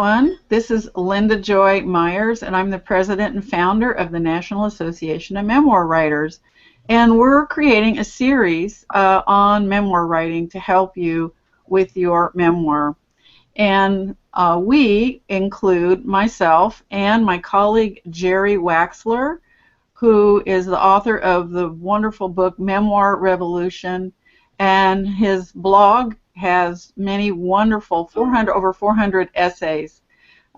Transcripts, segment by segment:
everyone. This is Linda Joy Myers, and I'm the president and founder of the National Association of Memoir Writers. And we're creating a series on memoir writing to help you with your memoir. And we include myself and my colleague Jerry Waxler, who is the author of the wonderful book Memoir Revolution, and his blog has many wonderful over 400 essays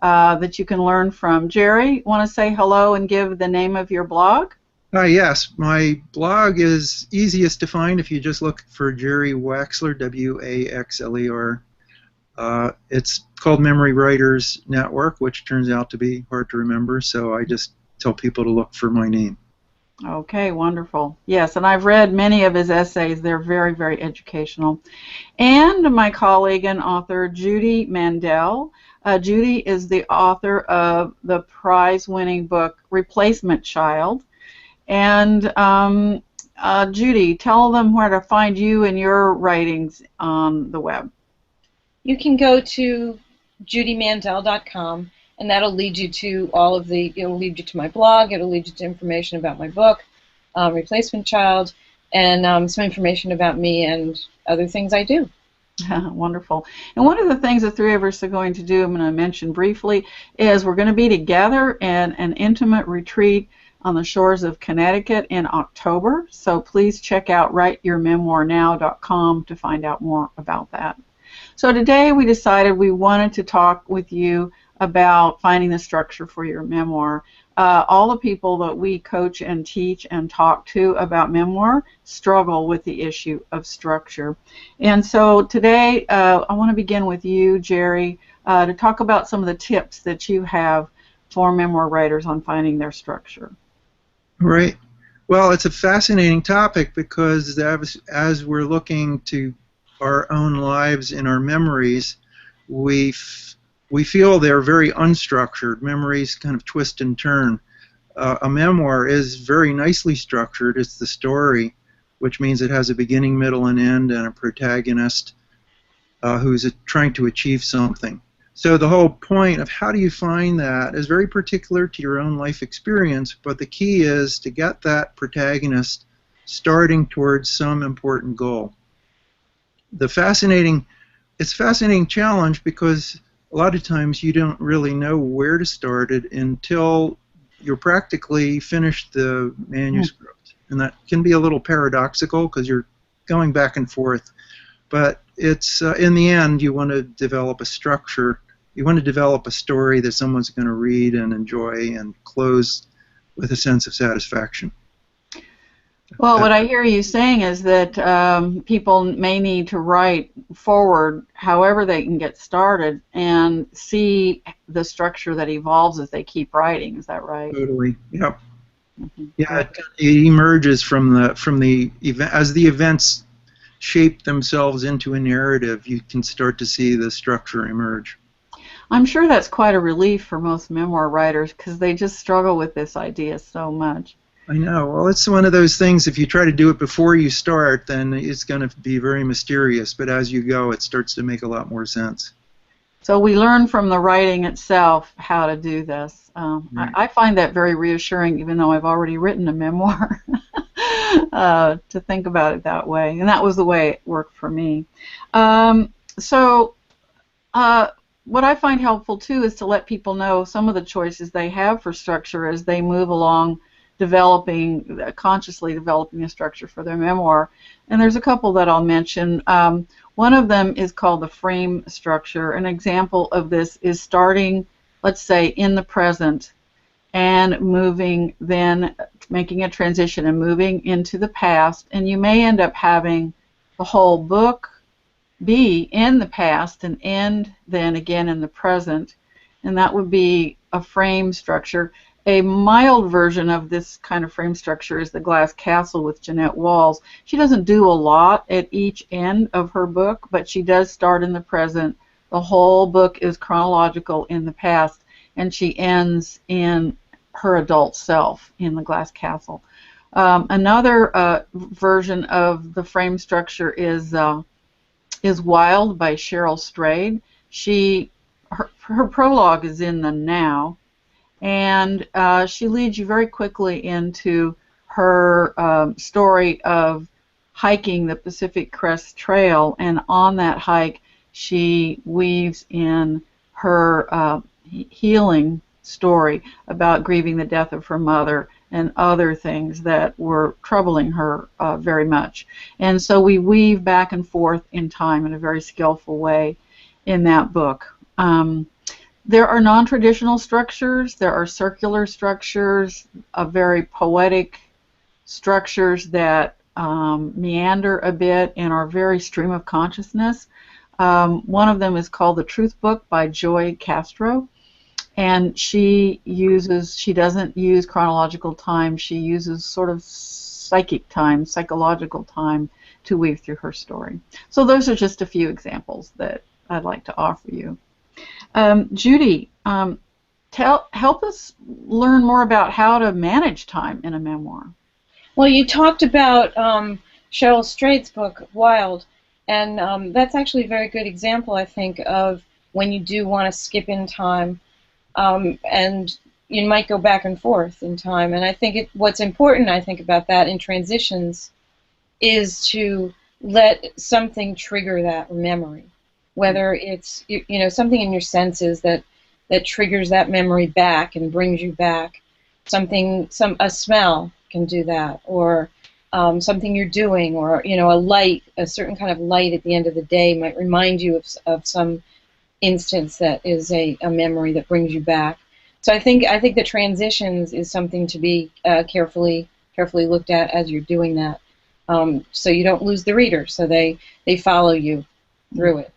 that you can learn from. Jerry, want to say hello and give the name of your blog? Yes, my blog is easiest to find if you just look for Jerry Waxler, W-A-X-L-E-R. It's called Memory Writers Network, which turns out to be hard to remember, so I just tell people to look for my name. Okay, wonderful. Yes, and I've read many of his essays. They're very, very educational. And my colleague and author, Judy Mandel. Judy is the author of the prize-winning book, Replacement Child. And Judy, tell them where to find you and your writings on the web. You can go to judymandel.com, and that'll lead you to all of the, it'll lead you to my blog, it'll lead you to information about my book, Replacement Child, and some information about me and other things I do. Wonderful. And one of the things the three of us are going to do, I'm going to mention briefly, is we're going to be together in an intimate retreat on the shores of Connecticut in October. So please check out writeyourmemoirnow.com to find out more about that. So today we decided we wanted to talk with you about finding the structure for your memoir. All the people that we coach and teach and talk to about memoir struggle with the issue of structure. And so today I want to begin with you, Jerry, to talk about some of the tips that you have for memoir writers on finding their structure. Right. Well, it's a fascinating topic because as we're looking to our own lives and our memories, we feel they're very unstructured. Memories kind of twist and turn. A memoir is very nicely structured. It's the story, which means it has a beginning, middle, and end, and a protagonist who's trying to achieve something. So the whole point of how do you find that is very particular to your own life experience, but the key is to get that protagonist starting towards some important goal. It's a fascinating challenge because a lot of times you don't really know where to start it until you're practically finished the manuscript. And that can be a little paradoxical because you're going back and forth. But it's in the end, you want to develop a structure. You want to develop a story that someone's going to read and enjoy and close with a sense of satisfaction. Well, what I hear you saying is that people may need to write forward however they can get started and see the structure that evolves as they keep writing. Is that right? Totally. Yep. Mm-hmm. Yeah, it emerges from the event as the events shape themselves into a narrative. You can start to see the structure emerge. I'm sure that's quite a relief for most memoir writers because they just struggle with this idea so much. I know. Well, it's one of those things, if you try to do it before you start, then it's going to be very mysterious, but as you go, it starts to make a lot more sense. So we learn from the writing itself how to do this. Right. I find that very reassuring, even though I've already written a memoir, to think about it that way, and that was the way it worked for me. What I find helpful, too, is to let people know some of the choices they have for structure as they move along consciously developing a structure for their memoir. And there's a couple that I'll mention. One of them is called the frame structure. An example of this is starting, let's say, in the present and moving, then making a transition and moving into the past. And you may end up having the whole book be in the past and end then again in the present. And that would be a frame structure. A mild version of this kind of frame structure is the Glass Castle with Jeanette Walls. She doesn't do a lot at each end of her book, but she does start in the present. The whole book is chronological in the past, and she ends in her adult self in the Glass Castle. Another version of the frame structure is Wild by Cheryl Strayed. her prologue is in the now, and she leads you very quickly into her story of hiking the Pacific Crest Trail, and on that hike she weaves in her healing story about grieving the death of her mother and other things that were troubling her very much. And so we weave back and forth in time in a very skillful way in that book. There are non-traditional structures, there are circular structures, very poetic structures that meander a bit and are very stream of consciousness. One of them is called The Truth Book by Joy Castro, and she doesn't use chronological time, she uses sort of psychic time, psychological time to weave through her story. So those are just a few examples that I'd like to offer you. Judy, help us learn more about how to manage time in a memoir. Well, you talked about Cheryl Strayed's book, Wild, and that's actually a very good example, I think, of when you do want to skip in time, and you might go back and forth in time. And I think what's important, I think, about that in transitions is to let something trigger that memory, whether it's something in your senses that triggers that memory back and brings you back. A smell can do that, or something you're doing, or a certain kind of light at the end of the day might remind you of some instance that is a memory that brings you back. So I think the transitions is something to be carefully looked at as you're doing that, so you don't lose the reader, so they follow you through it.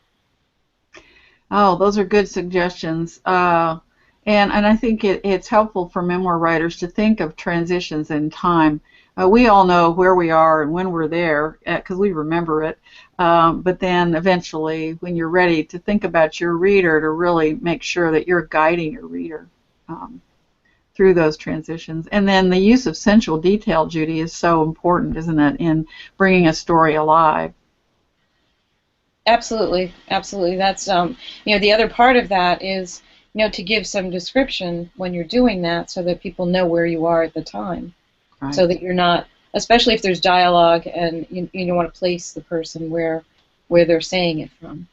Oh, those are good suggestions. And I think it's helpful for memoir writers to think of transitions in time. We all know where we are and when we're there because we remember it. But then eventually, when you're ready to think about your reader, to really make sure that you're guiding your reader through those transitions. And then the use of sensual detail, Judy, is so important, isn't it, in bringing a story alive? Absolutely, absolutely. That's the other part of that is to give some description when you're doing that, so that people know where you are at the time, Right. So that you're not, especially if there's dialogue and you want to place the person where they're saying it from.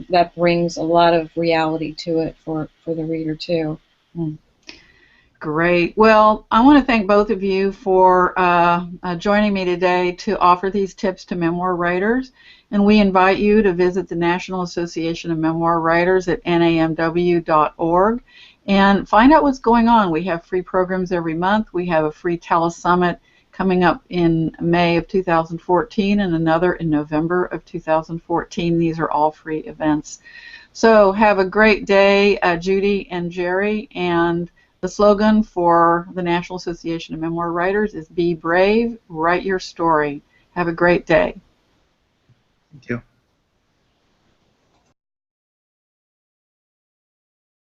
That brings a lot of reality to it for the reader too. Great. Well, I want to thank both of you for joining me today to offer these tips to memoir writers. And we invite you to visit the National Association of Memoir Writers at namw.org and find out what's going on. We have free programs every month. We have a free telesummit coming up in May of 2014 and another in November of 2014. These are all free events. So have a great day, Judy and Jerry. And the slogan for the National Association of Memoir Writers is "Be brave, write your story." Have a great day. Thank you.